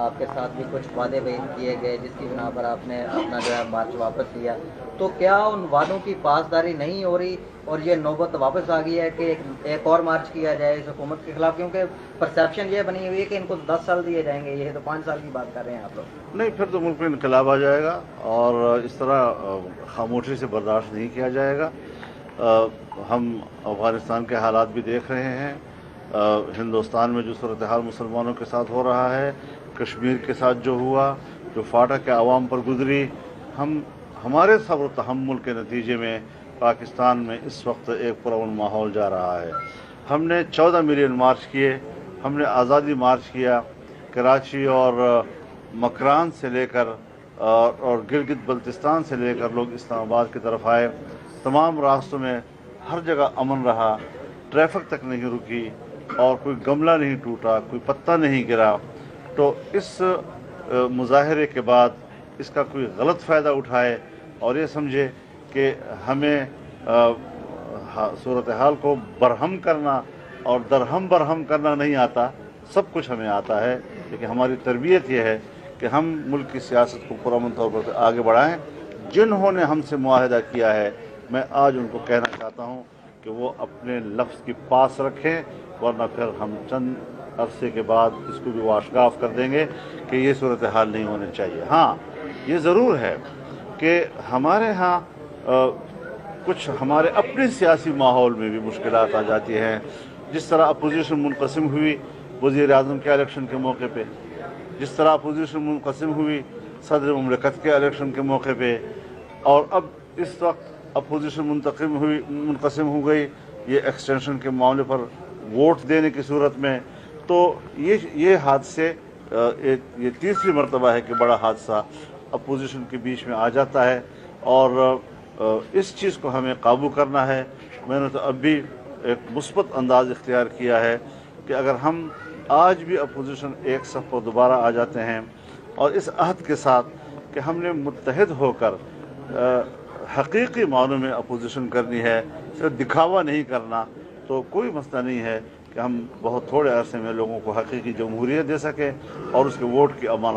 آپ کے ساتھ بھی کچھ وعدے بیان کیے گئے جس کی بنا پر آپ نے اپنا جو ہے مارچ واپس لیا، تو کیا ان وعدوں کی پاسداری نہیں ہو رہی اور یہ نوبت واپس آ گئی ہے کہ ایک اور مارچ کیا جائے اس حکومت کے خلاف؟ کیونکہ پرسیپشن یہ بنی ہوئی ہے کہ ان کو 10 سال دیے جائیں گے، یہ تو 5 سال کی بات کر رہے ہیں آپ لوگ۔ نہیں، پھر تو ملک میں انقلاب آ جائے گا اور اس طرح خاموشی سے برداشت نہیں کیا جائے گا۔ ہم افغانستان کے حالات بھی دیکھ رہے ہیں، ہندوستان میں جو صورتحال مسلمانوں کے ساتھ ہو رہا ہے، کشمیر کے ساتھ جو ہوا، جو فاٹا کے عوام پر گزری، ہمارے صبر و تحمل کے نتیجے میں پاکستان میں اس وقت ایک پرامن ماحول جا رہا ہے۔ ہم نے 14 ملین مارچ کیے، ہم نے آزادی مارچ کیا، کراچی اور مکران سے لے کر اور گلگت بلتستان سے لے کر لوگ اسلام آباد کی طرف آئے۔ تمام راستوں میں ہر جگہ امن رہا، ٹریفک تک نہیں رکی اور کوئی گملہ نہیں ٹوٹا، کوئی پتہ نہیں گرا۔ تو اس مظاہرے کے بعد اس کا کوئی غلط فائدہ اٹھائے اور یہ سمجھے کہ ہمیں صورتحال کو برہم کرنا اور درہم برہم کرنا نہیں آتا، سب کچھ ہمیں آتا ہے، لیکن ہماری تربیت یہ ہے کہ ہم ملک کی سیاست کو پرامن طور پر آگے بڑھائیں۔ جنہوں نے ہم سے معاہدہ کیا ہے، میں آج ان کو کہنا چاہتا ہوں کہ وہ اپنے لفظ کی پاس رکھیں، ورنہ پھر ہم چند عرصے کے بعد اس کو بھی واشگاف کر دیں گے کہ یہ صورتحال نہیں ہونی چاہیے۔ ہاں، یہ ضرور ہے کہ ہمارے ہاں کچھ ہمارے اپنے سیاسی ماحول میں بھی مشکلات آ جاتی ہیں، جس طرح اپوزیشن منقسم ہوئی وزیر اعظم کے الیکشن کے موقع پہ، جس طرح اپوزیشن منقسم ہوئی صدر مملکت کے الیکشن کے موقع پہ، اور اب اس وقت اپوزیشن منقسم ہو گئی یہ ایکسٹینشن کے معاملے پر ووٹ دینے کی صورت میں۔ تو یہ حادثے یہ تیسری مرتبہ ہے کہ بڑا حادثہ اپوزیشن کے بیچ میں آ جاتا ہے، اور اس چیز کو ہمیں قابو کرنا ہے۔ میں نے تو اب بھی ایک مثبت انداز اختیار کیا ہے کہ اگر ہم آج بھی اپوزیشن ایک صف پر دوبارہ آ جاتے ہیں اور اس عہد کے ساتھ کہ ہم نے متحد ہو کر حقیقی معنوں میں اپوزیشن کرنی ہے، صرف دکھاوا نہیں کرنا، تو کوئی مسئلہ نہیں ہے کہ ہم بہت تھوڑے عرصے میں لوگوں کو حقیقی جمہوریت دے سکیں اور اس کے ووٹ کی امانت